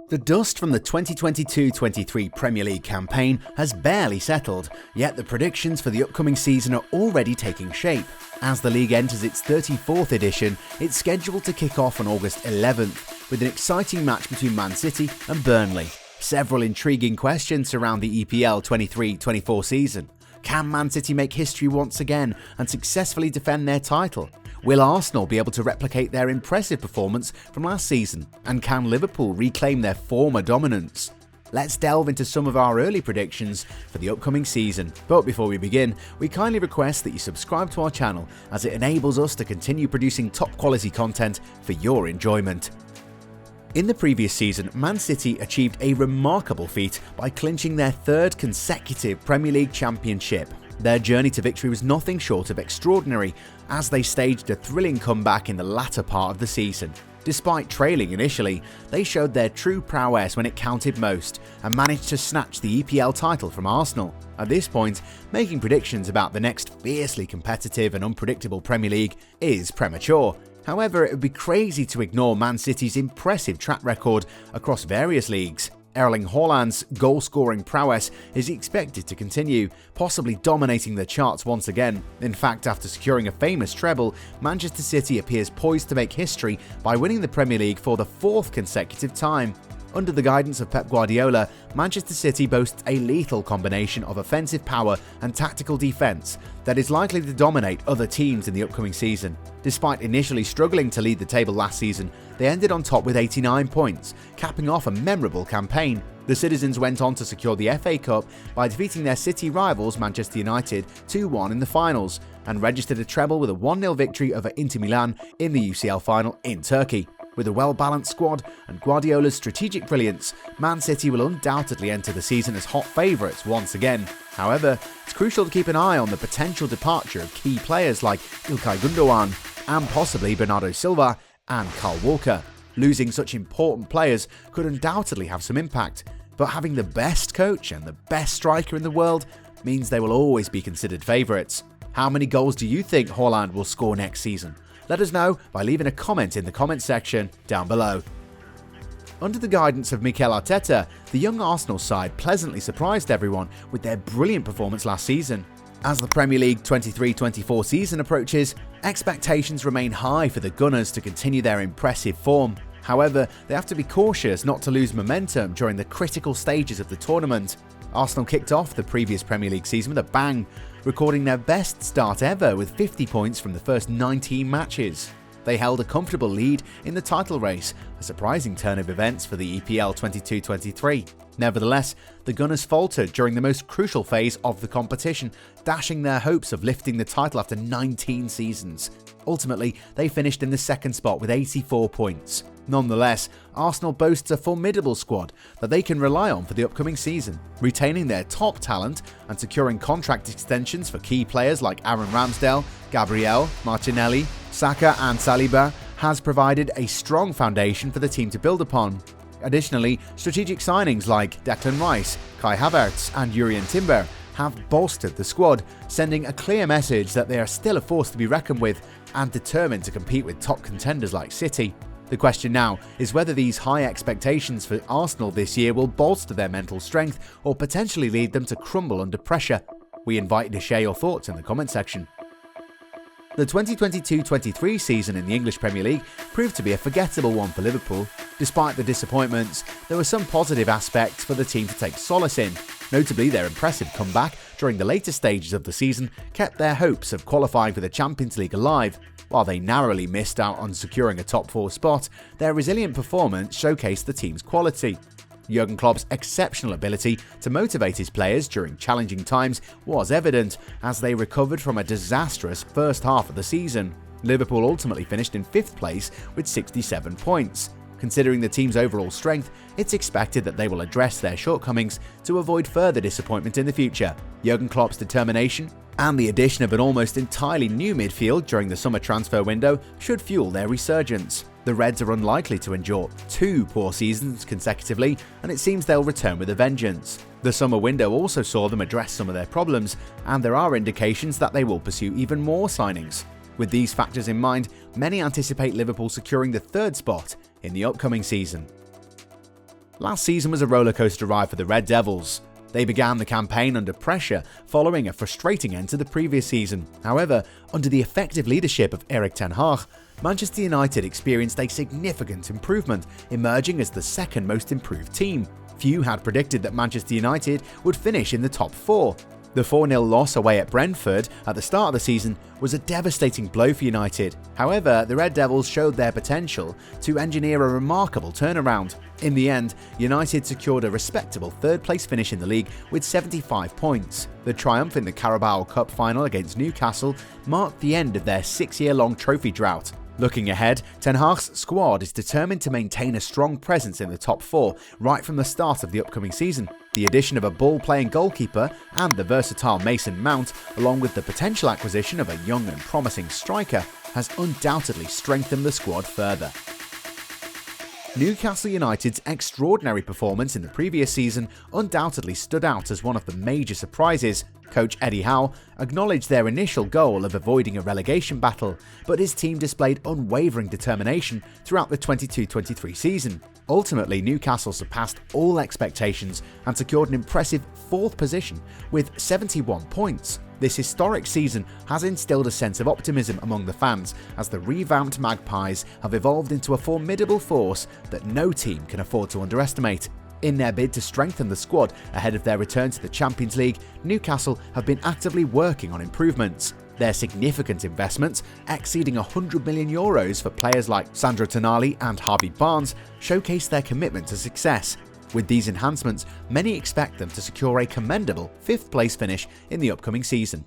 The dust from the 2022-23 Premier League campaign has barely settled, yet the predictions for the upcoming season are already taking shape. As the league enters its 34th edition, it's scheduled to kick off on August 11th with an exciting match between Man City and Burnley. Several intriguing questions surround the EPL 23-24 season. Can Man City make history once again and successfully defend their title? Will Arsenal be able to replicate their impressive performance from last season? And can Liverpool reclaim their former dominance? Let's delve into some of our early predictions for the upcoming season. But before we begin, we kindly request that you subscribe to our channel as it enables us to continue producing top quality content for your enjoyment. In the previous season, Man City achieved a remarkable feat by clinching their third consecutive Premier League championship. Their journey to victory was nothing short of extraordinary, as they staged a thrilling comeback in the latter part of the season. Despite trailing initially, they showed their true prowess when it counted most and managed to snatch the EPL title from Arsenal. At this point, making predictions about the next fiercely competitive and unpredictable Premier League is premature. However, it would be crazy to ignore Man City's impressive track record across various leagues. Erling Haaland's goal-scoring prowess is expected to continue, possibly dominating the charts once again. In fact, after securing a famous treble, Manchester City appears poised to make history by winning the Premier League for the fourth consecutive time. Under the guidance of Pep Guardiola, Manchester City boasts a lethal combination of offensive power and tactical defense that is likely to dominate other teams in the upcoming season. Despite initially struggling to lead the table last season, they ended on top with 89 points, capping off a memorable campaign. The citizens went on to secure the FA Cup by defeating their city rivals Manchester United 2-1 in the finals, and registered a treble with a 1-0 victory over Inter Milan in the UCL final in Turkey. With a well-balanced squad and Guardiola's strategic brilliance, Man City will undoubtedly enter the season as hot favourites once again. However, it's crucial to keep an eye on the potential departure of key players like Ilkay Gundogan and possibly Bernardo Silva and Kyle Walker. Losing such important players could undoubtedly have some impact, but having the best coach and the best striker in the world means they will always be considered favourites. How many goals do you think Haaland will score next season? Let us know by leaving a comment in the comment section down below. Under the guidance of Mikel Arteta, the young Arsenal side pleasantly surprised everyone with their brilliant performance last season. As the Premier League 23-24 season approaches, expectations remain high for the Gunners to continue their impressive form. However, they have to be cautious not to lose momentum during the critical stages of the tournament. Arsenal kicked off the previous Premier League season with a bang, recording their best start ever with 50 points from the first 19 matches. They held a comfortable lead in the title race, a surprising turn of events for the EPL 22-23. Nevertheless, the Gunners faltered during the most crucial phase of the competition, dashing their hopes of lifting the title after 19 seasons. Ultimately, they finished in the second spot with 84 points. Nonetheless, Arsenal boasts a formidable squad that they can rely on for the upcoming season, retaining their top talent and securing contract extensions for key players like Aaron Ramsdale, Gabriel, Martinelli, Saka and Saliba has provided a strong foundation for the team to build upon. Additionally, strategic signings like Declan Rice, Kai Havertz and Jurrien Timber have bolstered the squad, sending a clear message that they are still a force to be reckoned with and determined to compete with top contenders like City. The question now is whether these high expectations for Arsenal this year will bolster their mental strength or potentially lead them to crumble under pressure. We invite you to share your thoughts in the comment section. The 2022-23 season in the English Premier League proved to be a forgettable one for Liverpool. Despite the disappointments, there were some positive aspects for the team to take solace in. Notably, their impressive comeback during the later stages of the season kept their hopes of qualifying for the Champions League alive. While they narrowly missed out on securing a top 4 spot, their resilient performance showcased the team's quality. Jurgen Klopp's exceptional ability to motivate his players during challenging times was evident as they recovered from a disastrous first half of the season. Liverpool ultimately finished in 5th place with 67 points. Considering the team's overall strength, it's expected that they will address their shortcomings to avoid further disappointment in the future. Jurgen Klopp's determination and the addition of an almost entirely new midfield during the summer transfer window should fuel their resurgence. The Reds are unlikely to endure 2 poor seasons consecutively, and it seems they'll return with a vengeance. The summer window also saw them address some of their problems, and there are indications that they will pursue even more signings. With these factors in mind, many anticipate Liverpool securing the 3rd spot in the upcoming season. Last season was a rollercoaster ride for the Red Devils. They began the campaign under pressure following a frustrating end to the previous season. However, under the effective leadership of Erik ten Hag, Manchester United experienced a significant improvement, emerging as the second most improved team. Few had predicted that Manchester United would finish in the top 4. The 4-0 loss away at Brentford at the start of the season was a devastating blow for United. However, the Red Devils showed their potential to engineer a remarkable turnaround. In the end, United secured a respectable third-place finish in the league with 75 points. The triumph in the Carabao Cup final against Newcastle marked the end of their 6-year-long trophy drought. Looking ahead, Ten Hag's squad is determined to maintain a strong presence in the top 4 right from the start of the upcoming season. The addition of a ball-playing goalkeeper and the versatile Mason Mount, along with the potential acquisition of a young and promising striker, has undoubtedly strengthened the squad further. Newcastle United's extraordinary performance in the previous season undoubtedly stood out as one of the major surprises. Coach Eddie Howe acknowledged their initial goal of avoiding a relegation battle, but his team displayed unwavering determination throughout the 22-23 season. Ultimately, Newcastle surpassed all expectations and secured an impressive 4th position with 71 points. This historic season has instilled a sense of optimism among the fans as the revamped Magpies have evolved into a formidable force that no team can afford to underestimate. In their bid to strengthen the squad ahead of their return to the Champions League, Newcastle have been actively working on improvements. Their significant investments, exceeding €100 million for players like Sandro Tonali and Harvey Barnes, showcase their commitment to success. With these enhancements, many expect them to secure a commendable 5th-place finish in the upcoming season.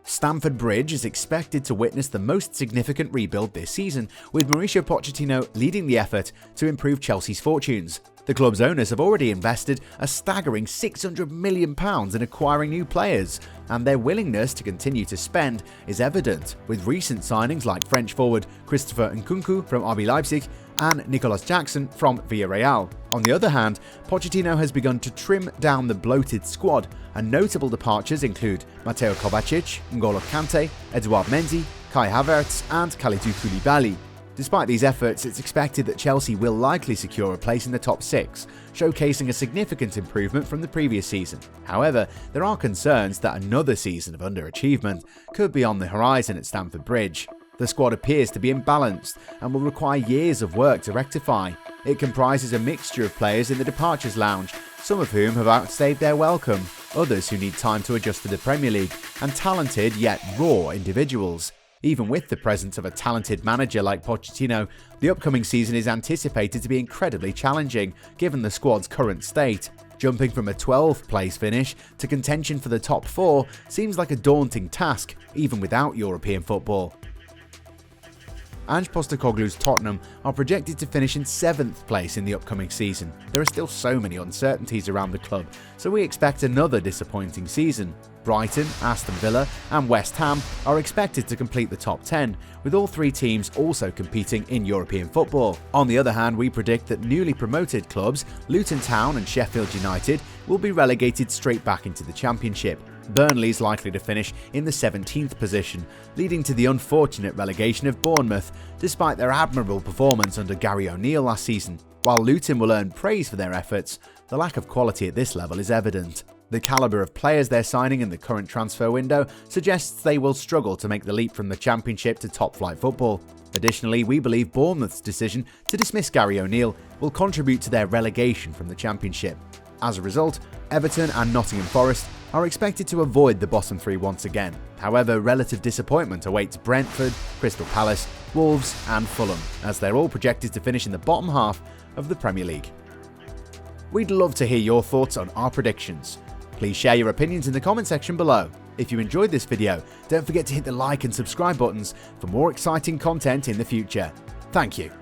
Stamford Bridge is expected to witness the most significant rebuild this season, with Mauricio Pochettino leading the effort to improve Chelsea's fortunes. The club's owners have already invested a staggering £600 million in acquiring new players, and their willingness to continue to spend is evident, with recent signings like French forward Christopher Nkunku from RB Leipzig and Nicolas Jackson from Villarreal. On the other hand, Pochettino has begun to trim down the bloated squad, and notable departures include Mateo Kovacic, N'Golo Kante, Edouard Mendy, Kai Havertz and Kalidou Koulibaly. Despite these efforts, it's expected that Chelsea will likely secure a place in the top 6, showcasing a significant improvement from the previous season. However, there are concerns that another season of underachievement could be on the horizon at Stamford Bridge. The squad appears to be imbalanced and will require years of work to rectify. It comprises a mixture of players in the departures lounge, some of whom have outstayed their welcome, others who need time to adjust to the Premier League, and talented yet raw individuals. Even with the presence of a talented manager like Pochettino, the upcoming season is anticipated to be incredibly challenging, given the squad's current state. Jumping from a 12th place finish to contention for the top 4 seems like a daunting task, even without European football. Ange Postecoglou's Tottenham are projected to finish in 7th place in the upcoming season. There are still so many uncertainties around the club, so we expect another disappointing season. Brighton, Aston Villa and West Ham are expected to complete the top 10, with all 3 teams also competing in European football. On the other hand, we predict that newly promoted clubs Luton Town and Sheffield United will be relegated straight back into the Championship. Burnley is likely to finish in the 17th position, leading to the unfortunate relegation of Bournemouth, despite their admirable performance under Gary O'Neill last season. While Luton will earn praise for their efforts, the lack of quality at this level is evident. The calibre of players they're signing in the current transfer window suggests they will struggle to make the leap from the Championship to top-flight football. Additionally, we believe Bournemouth's decision to dismiss Gary O'Neill will contribute to their relegation from the Championship. As a result, Everton and Nottingham Forest are expected to avoid the bottom 3 once again. However, relative disappointment awaits Brentford, Crystal Palace, Wolves and Fulham, as they're all projected to finish in the bottom half of the Premier League. We'd love to hear your thoughts on our predictions. Please share your opinions in the comment section below. If you enjoyed this video, don't forget to hit the like and subscribe buttons for more exciting content in the future. Thank you.